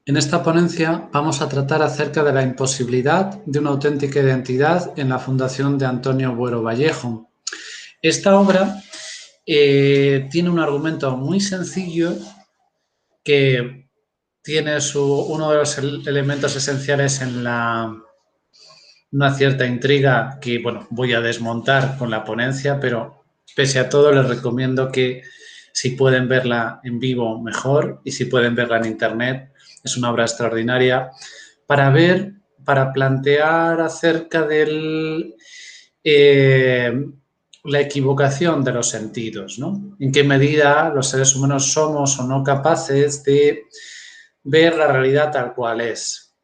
En esta ponencia vamos a tratar acerca de la imposibilidad de una auténtica identidad en la Fundación de Antonio Buero Vallejo. Esta obra tiene un argumento muy sencillo que tiene uno de los elementos esenciales en una cierta intriga que, bueno, voy a desmontar con la ponencia, pero pese a todo les recomiendo que si pueden verla en vivo mejor y si pueden verla en internet, es una obra extraordinaria para plantear acerca de la equivocación de los sentidos, ¿no? En qué medida los seres humanos somos o no capaces de ver la realidad tal cual es.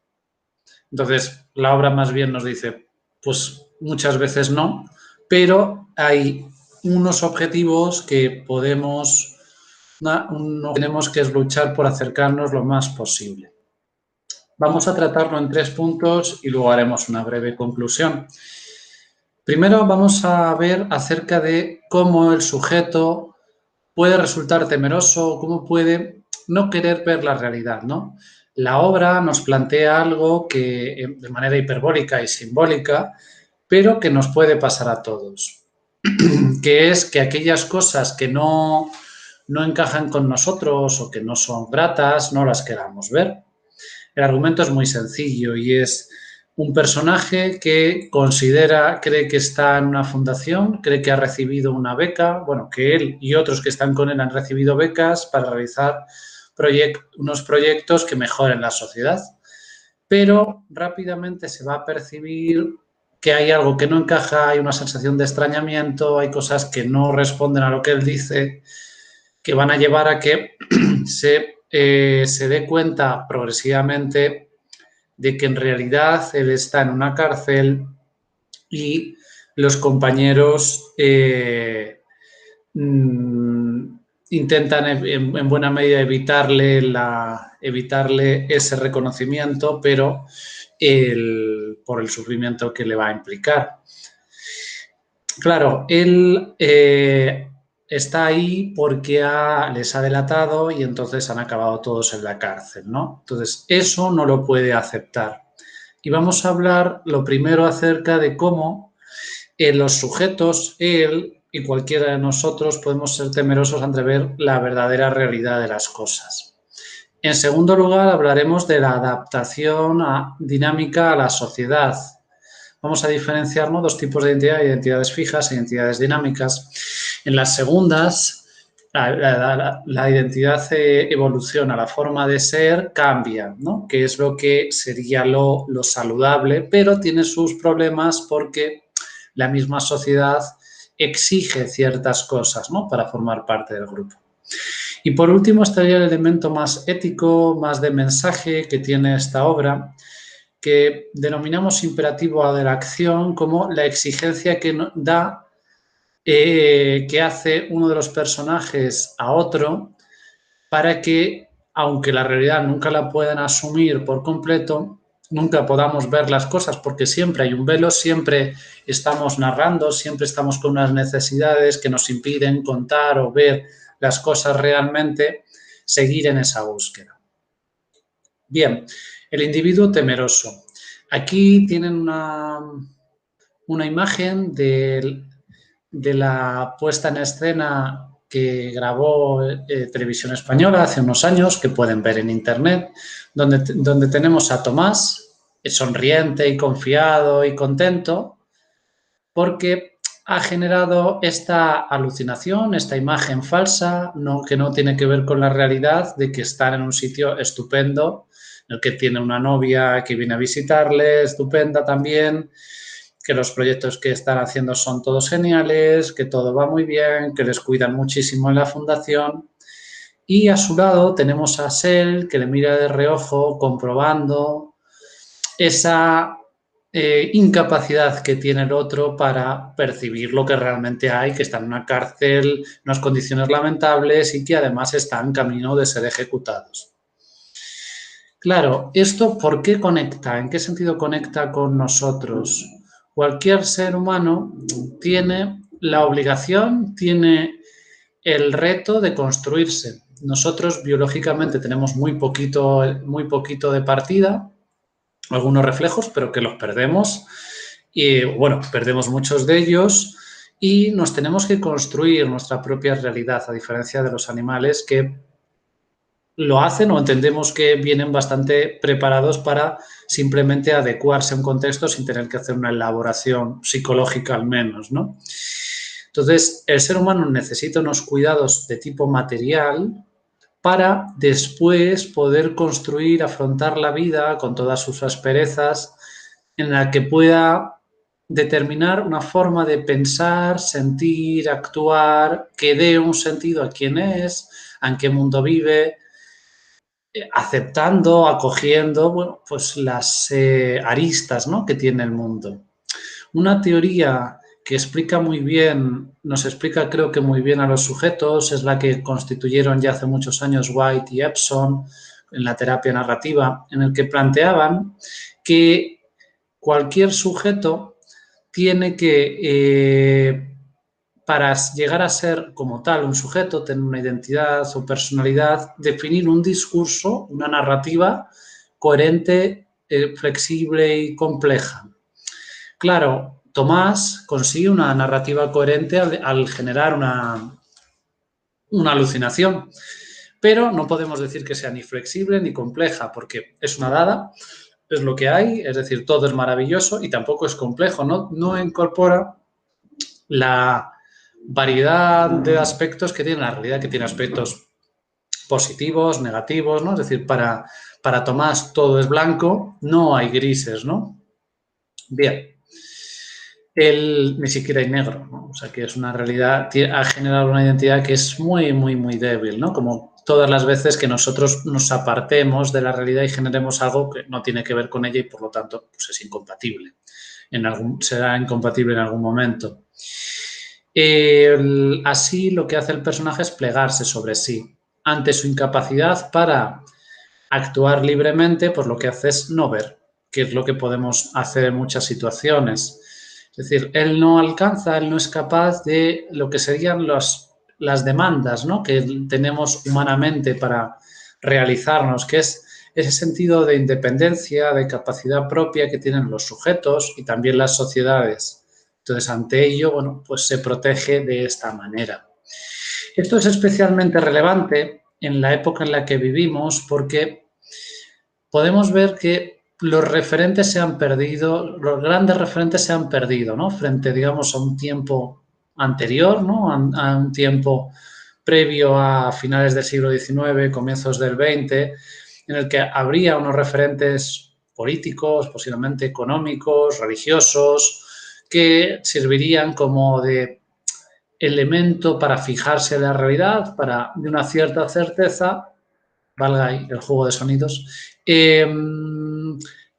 Entonces, la obra más bien nos dice, pues muchas veces no, pero hay unos objetivos que tenemos que es luchar por acercarnos lo más posible. Vamos a tratarlo en 3 puntos y luego haremos una breve conclusión. Primero vamos a ver acerca de cómo el sujeto puede resultar temeroso, cómo puede no querer ver la realidad, ¿no? La obra nos plantea algo que de manera hiperbólica y simbólica, pero que nos puede pasar a todos, que es que aquellas cosas que no encajan con nosotros o que no son gratas, no las queramos ver. El argumento es muy sencillo y es un personaje que cree que está en una fundación, cree que ha recibido una beca, bueno, que él y otros que están con él han recibido becas para realizar unos proyectos que mejoren la sociedad. Pero rápidamente se va a percibir que hay algo que no encaja, hay una sensación de extrañamiento, hay cosas que no responden a lo que él dice, que van a llevar a que se dé cuenta progresivamente de que en realidad él está en una cárcel y los compañeros intentan en buena medida evitarle ese reconocimiento, pero por el sufrimiento que le va a implicar. Claro, él está ahí porque les ha delatado y entonces han acabado todos en la cárcel, ¿no? Entonces, eso no lo puede aceptar. Y vamos a hablar lo primero acerca de cómo los sujetos, él y cualquiera de nosotros, podemos ser temerosos ante ver la verdadera realidad de las cosas. En segundo lugar, hablaremos de la adaptación dinámica a la sociedad. Vamos a diferenciar, ¿no?, dos tipos de identidad, identidades fijas e identidades dinámicas. En las segundas, la identidad evoluciona, la forma de ser cambia, ¿no?, que es lo que sería lo saludable, pero tiene sus problemas porque la misma sociedad exige ciertas cosas, ¿no?, para formar parte del grupo. Y por último estaría el elemento más ético, más de mensaje que tiene esta obra, que denominamos imperativo de la acción como la exigencia que hace uno de los personajes a otro para que, aunque la realidad nunca la puedan asumir por completo, nunca podamos ver las cosas porque siempre hay un velo, siempre estamos narrando, siempre estamos con unas necesidades que nos impiden contar o ver las cosas realmente, seguir en esa búsqueda. Bien, el individuo temeroso. Aquí tienen una imagen de la puesta en escena que grabó Televisión Española hace unos años, que pueden ver en internet, donde tenemos a Tomás, sonriente y confiado y contento, porque ha generado esta alucinación, esta imagen falsa, que no tiene que ver con la realidad de que están en un sitio estupendo, en el que tiene una novia que viene a visitarle, estupenda también, que los proyectos que están haciendo son todos geniales, que todo va muy bien, que les cuidan muchísimo en la fundación. Y a su lado tenemos a Sel, que le mira de reojo, comprobando esa incapacidad que tiene el otro para percibir lo que realmente hay, que está en una cárcel, en unas condiciones lamentables y que además está en camino de ser ejecutados. Claro, ¿esto por qué conecta? ¿En qué sentido conecta con nosotros? Cualquier ser humano tiene la obligación, tiene el reto de construirse. nosotros biológicamente tenemos muy poquito de partida, algunos reflejos, pero que los perdemos. Y bueno, perdemos muchos de ellos y nos tenemos que construir nuestra propia realidad, a diferencia de los animales que lo hacen o entendemos que vienen bastante preparados para simplemente adecuarse a un contexto sin tener que hacer una elaboración psicológica al menos, ¿no? Entonces, el ser humano necesita unos cuidados de tipo material para después poder construir, afrontar la vida con todas sus asperezas, en la que pueda determinar una forma de pensar, sentir, actuar, que dé un sentido a quién es, en qué mundo vive, aceptando, acogiendo, bueno, pues las aristas, ¿no?, que tiene el mundo. Una teoría que explica muy bien, nos explica creo que muy bien a los sujetos, es la que constituyeron ya hace muchos años White y Epson en la terapia narrativa, en el que planteaban que cualquier sujeto tiene que, para llegar a ser como tal un sujeto, tener una identidad o personalidad, definir un discurso, una narrativa coherente, flexible y compleja. Claro, Tomás consigue una narrativa coherente al generar una alucinación, pero no podemos decir que sea ni flexible ni compleja, porque es una dada, es lo que hay, es decir, todo es maravilloso y tampoco es complejo, no incorpora la variedad de aspectos que tiene la realidad, que tiene aspectos positivos, negativos, ¿no? Es decir, para Tomás todo es blanco, no hay grises, ¿no? Bien. Ni siquiera hay negro, ¿no? O sea, que es una realidad, ha generado una identidad que es muy, muy, muy débil, ¿no? Como todas las veces que nosotros nos apartemos de la realidad y generemos algo que no tiene que ver con ella y, por lo tanto, pues es incompatible. Será incompatible en algún momento. Así, lo que hace el personaje es plegarse sobre sí. Ante su incapacidad para actuar libremente, pues lo que hace es no ver, que es lo que podemos hacer en muchas situaciones. Es decir, él no es capaz de lo que serían las demandas, ¿no?, que tenemos humanamente para realizarnos, que es ese sentido de independencia, de capacidad propia que tienen los sujetos y también las sociedades. Entonces, ante ello, bueno, pues se protege de esta manera. Esto es especialmente relevante en la época en la que vivimos porque podemos ver que los referentes se han perdido, los grandes referentes se han perdido, ¿no?, frente, digamos, a un tiempo anterior, ¿no?, a un tiempo previo a finales del siglo XIX, comienzos del XX, en el que habría unos referentes políticos, posiblemente económicos, religiosos, que servirían como de elemento para fijarse en la realidad, de una cierta certeza, valga ahí el juego de sonidos.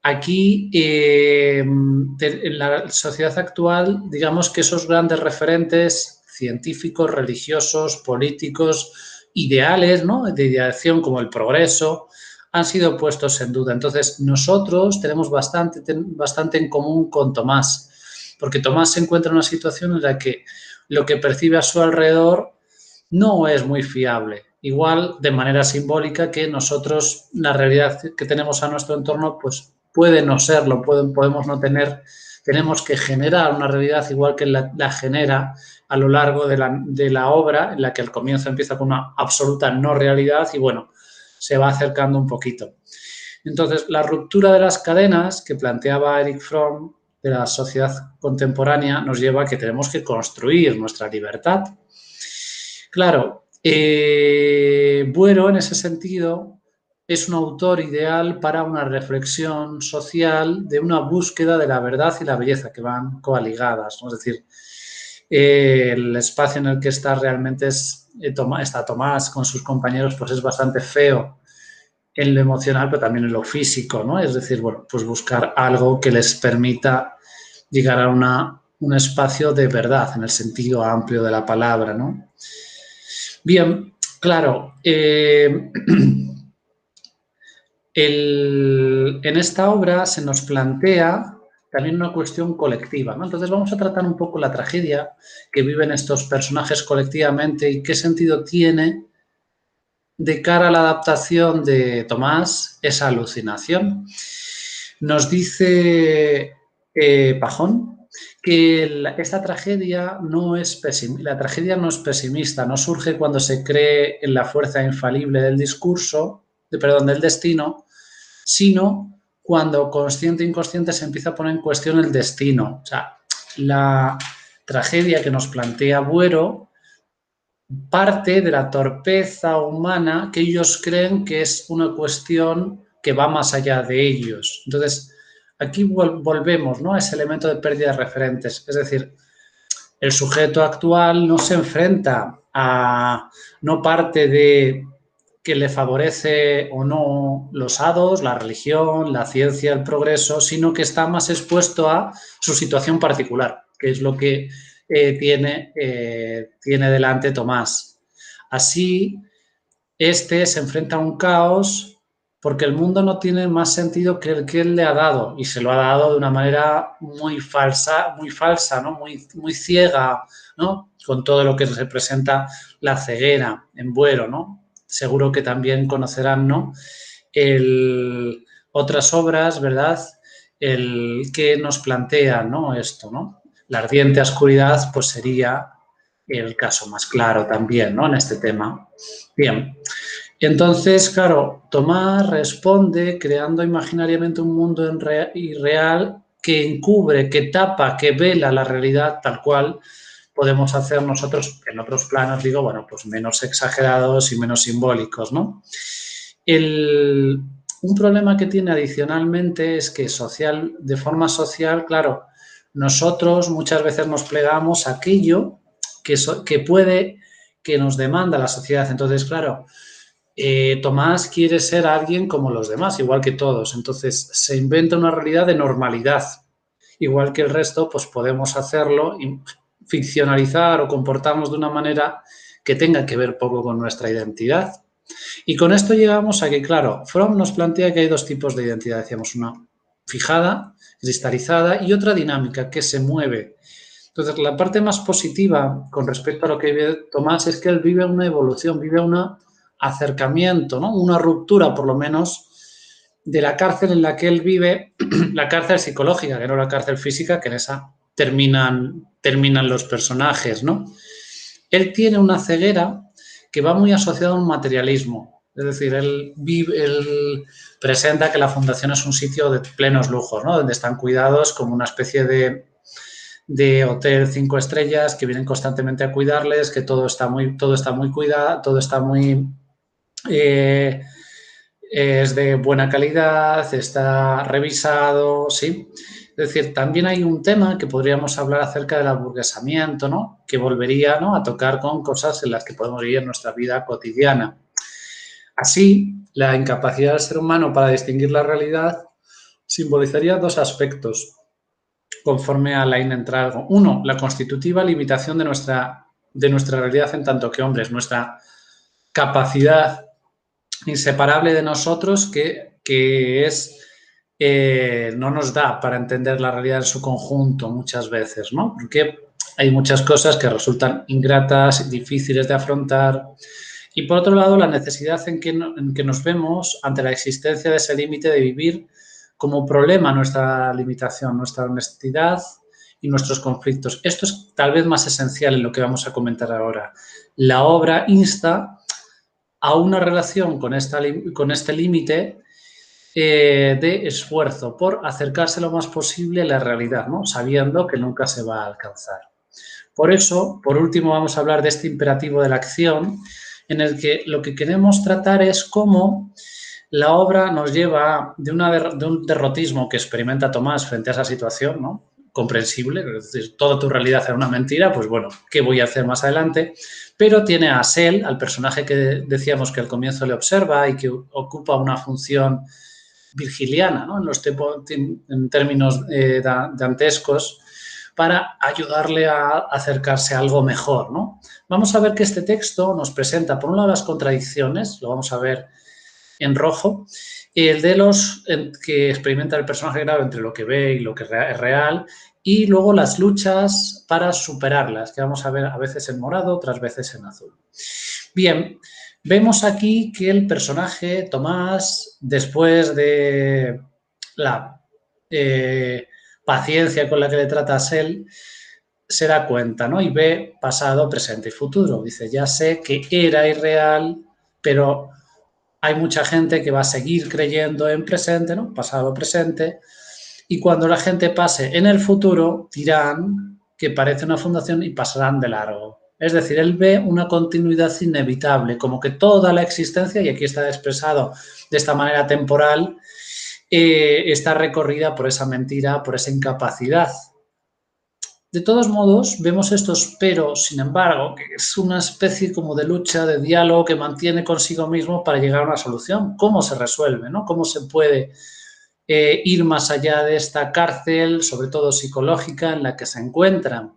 Aquí, en la sociedad actual, digamos que esos grandes referentes científicos, religiosos, políticos, ideales, ¿no?, de ideación como el progreso, han sido puestos en duda. Entonces, nosotros tenemos bastante en común con Tomás, porque Tomás se encuentra en una situación en la que lo que percibe a su alrededor no es muy fiable. Igual, de manera simbólica, que nosotros, la realidad que tenemos a nuestro entorno, pues puede no serlo, podemos no tener, tenemos que generar una realidad igual que la genera a lo largo de la obra, en la que al comienzo empieza con una absoluta no realidad y, bueno, se va acercando un poquito. Entonces, la ruptura de las cadenas que planteaba Erich Fromm de la sociedad contemporánea nos lleva a que tenemos que construir nuestra libertad. Claro, Buero, en ese sentido, es un autor ideal para una reflexión social de una búsqueda de la verdad y la belleza, que van coaligadas, ¿no? Es decir, el espacio en el que está realmente está Tomás con sus compañeros, pues es bastante feo en lo emocional, pero también en lo físico, ¿no? Es decir, bueno, pues buscar algo que les permita llegar a un espacio de verdad, en el sentido amplio de la palabra, ¿no? Bien, claro, en esta obra se nos plantea también una cuestión colectiva, ¿no? Entonces vamos a tratar un poco la tragedia que viven estos personajes colectivamente y qué sentido tiene de cara a la adaptación de Tomás, esa alucinación. Nos dice Pajón que esta tragedia no es la tragedia no es pesimista, no surge cuando se cree en la fuerza infalible del discurso, del destino, sino cuando consciente e inconsciente se empieza a poner en cuestión el destino. O sea, la tragedia que nos plantea Buero parte de la torpeza humana que ellos creen que es una cuestión que va más allá de ellos. Entonces, aquí volvemos, ¿no?, a ese elemento de pérdida de referentes. Es decir, el sujeto actual no se enfrenta a, no parte de que le favorece o no los hados, la religión, la ciencia, el progreso, sino que está más expuesto a su situación particular, que es lo que tiene delante Tomás. Así, este se enfrenta a un caos porque el mundo no tiene más sentido que el que él le ha dado, y se lo ha dado de una manera muy falsa, ¿no?, muy ciega, ¿no?, con todo lo que representa la ceguera en Buero, ¿no? Seguro que también conocerán, ¿no?, otras obras, ¿verdad?, el que nos plantea, ¿no?, esto, ¿no? La ardiente oscuridad, pues sería el caso más claro también, ¿no?, en este tema. Bien, entonces, claro, Tomás responde creando imaginariamente un mundo irreal que encubre, que tapa, que vela la realidad tal cual podemos hacer nosotros en otros planos, digo, bueno, pues menos exagerados y menos simbólicos, ¿no? Un problema que tiene adicionalmente es que de forma social, claro, nosotros muchas veces nos plegamos a aquello que nos demanda la sociedad. Entonces, claro, Tomás quiere ser alguien como los demás, igual que todos. Entonces, se inventa una realidad de normalidad. Igual que el resto, pues podemos hacerlo y ficcionalizar o comportarnos de una manera que tenga que ver poco con nuestra identidad. Y con esto llegamos a que, claro, Fromm nos plantea que hay dos tipos de identidad. Decíamos, una fijada, cristalizada, y otra dinámica, que se mueve. Entonces, la parte más positiva con respecto a lo que vive Tomás es que él vive una evolución, vive un acercamiento, ¿no?, una ruptura, por lo menos, de la cárcel en la que él vive, la cárcel psicológica, que no la cárcel física, que en esa terminan los personajes, ¿no? Él tiene una ceguera que va muy asociada a un materialismo. Es decir, él presenta que la fundación es un sitio de plenos lujos, ¿no?, donde están cuidados como una especie de hotel 5 estrellas, que vienen constantemente a cuidarles, que todo está muy cuidado, todo está muy es de buena calidad, está revisado, ¿sí? Es decir, también hay un tema que podríamos hablar acerca del aburguesamiento, ¿no?, que volvería, ¿no?, a tocar con cosas en las que podemos vivir en nuestra vida cotidiana. Así, la incapacidad del ser humano para distinguir la realidad simbolizaría dos aspectos conforme a Lain Entralgo. Uno, la constitutiva limitación de nuestra realidad en tanto que hombres, nuestra capacidad inseparable de nosotros que no nos da para entender la realidad en su conjunto muchas veces, ¿no? Porque hay muchas cosas que resultan ingratas, difíciles de afrontar. Y por otro lado, la necesidad en que nos vemos ante la existencia de ese límite de vivir como problema nuestra limitación, nuestra honestidad y nuestros conflictos. Esto es tal vez más esencial en lo que vamos a comentar ahora. La obra insta a una relación con este límite de esfuerzo por acercarse lo más posible a la realidad, ¿no?, sabiendo que nunca se va a alcanzar. Por eso, por último, vamos a hablar de este imperativo de la acción, en el que lo que queremos tratar es cómo la obra nos lleva de un derrotismo que experimenta Tomás frente a esa situación, ¿no?, comprensible, es decir, toda tu realidad era una mentira, pues bueno, ¿qué voy a hacer más adelante? Pero tiene a Sel, al personaje que decíamos que al comienzo le observa y que ocupa una función virgiliana, ¿no?, en términos dantescos, para ayudarle a acercarse a algo mejor, ¿no? Vamos a ver que este texto nos presenta, por un lado, las contradicciones, lo vamos a ver en rojo, el de los que experimenta el personaje grave entre lo que ve y lo que es real, y luego las luchas para superarlas, que vamos a ver a veces en morado, otras veces en azul. Bien, Vemos aquí que el personaje, Tomás, después de la paciencia con la que le trata a Sel, se da cuenta, ¿no? Y ve pasado, presente y futuro. Dice, ya sé que era irreal, pero hay mucha gente que va a seguir creyendo en presente, ¿no? Pasado, presente. Y cuando la gente pase en el futuro, dirán que parece una fundación y pasarán de largo. Es decir, él ve una continuidad inevitable, como que toda la existencia, y aquí está expresado de esta manera temporal, está recorrida por esa mentira, por esa incapacidad. De todos modos, vemos estos pero, sin embargo, que es una especie como de lucha, de diálogo que mantiene consigo mismo para llegar a una solución. ¿Cómo se resuelve? ¿No? ¿Cómo se puede ir más allá de esta cárcel, sobre todo psicológica, en la que se encuentran?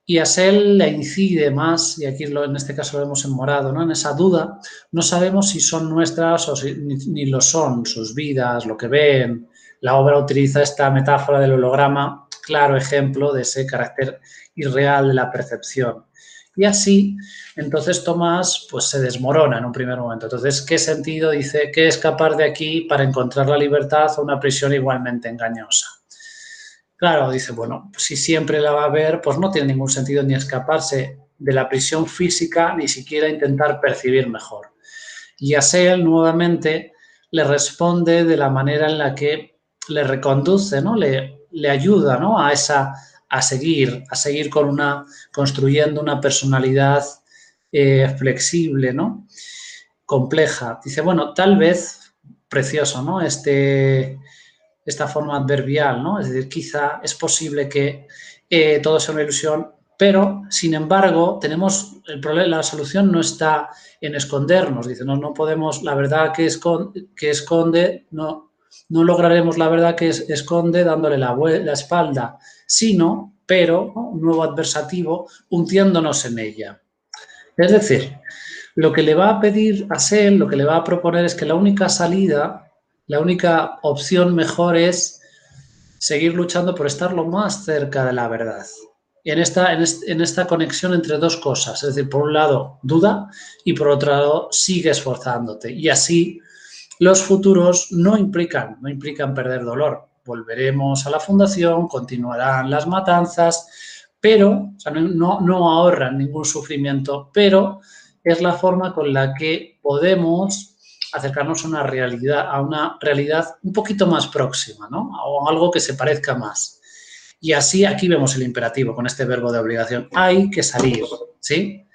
Y a Sel le incide más, y aquí en este caso lo vemos en morado, ¿no? En esa duda, no sabemos si son nuestras o si, ni lo son, sus vidas, lo que ven. La obra utiliza esta metáfora del holograma, claro ejemplo de ese carácter irreal de la percepción. Y así, entonces Tomás pues se desmorona en un primer momento. Entonces, ¿qué sentido dice que escapar de aquí para encontrar la libertad o una prisión igualmente engañosa? Claro, dice, bueno, si siempre la va a ver, pues no tiene ningún sentido ni escaparse de la prisión física, ni siquiera intentar percibir mejor. Y a Seel nuevamente le responde de la manera en la que le reconduce, ¿no? Le ayuda, ¿no? A seguir construyendo una personalidad flexible, ¿no? Compleja. Dice, bueno, tal vez, precioso, ¿no? Esta forma adverbial, ¿no? Es decir, quizá es posible que todo sea una ilusión, pero, sin embargo, tenemos el problema, la solución no está en escondernos. Dice, no podemos, la verdad que esconde, no lograremos la verdad que esconde dándole la espalda, sino, pero, ¿no? Un nuevo adversativo, hundiéndonos en ella. Es decir, lo que le va a pedir a Sel, lo que le va a proponer es que la única salida, la única opción mejor es seguir luchando por estar lo más cerca de la verdad. Y en esta conexión entre dos cosas, es decir, por un lado, duda y por otro lado, sigue esforzándote. Y así los futuros no implican perder dolor. Volveremos a la fundación, continuarán las matanzas, pero o sea, no ahorran ningún sufrimiento, pero es la forma con la que podemos acercarnos a una realidad un poquito más próxima, ¿no? O algo que se parezca más. Y así aquí vemos el imperativo con este verbo de obligación. Hay que salir, ¿sí?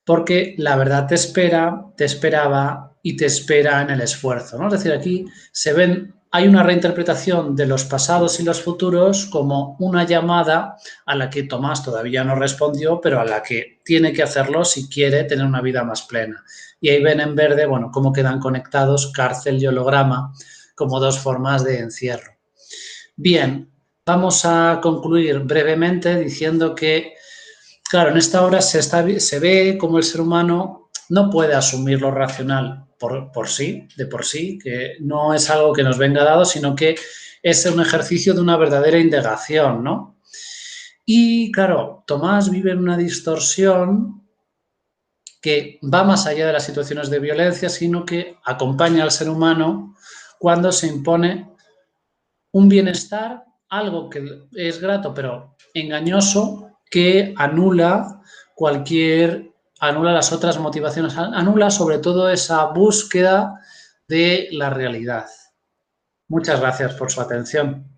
Porque la verdad te espera, te esperaba y te espera en el esfuerzo, ¿no? Es decir, aquí hay una reinterpretación de los pasados y los futuros como una llamada a la que Tomás todavía no respondió, pero a la que tiene que hacerlo si quiere tener una vida más plena. Y ahí ven en verde, bueno, cómo quedan conectados cárcel y holograma como dos formas de encierro. Bien, vamos a concluir brevemente diciendo que claro, en esta obra se ve como el ser humano no puede asumir lo racional de por sí, que no es algo que nos venga dado, sino que es un ejercicio de una verdadera indagación, ¿no? Y claro, Tomás vive en una distorsión que va más allá de las situaciones de violencia, sino que acompaña al ser humano cuando se impone un bienestar, algo que es grato pero engañoso, que anula las otras motivaciones, anula sobre todo esa búsqueda de la realidad. Muchas gracias por su atención.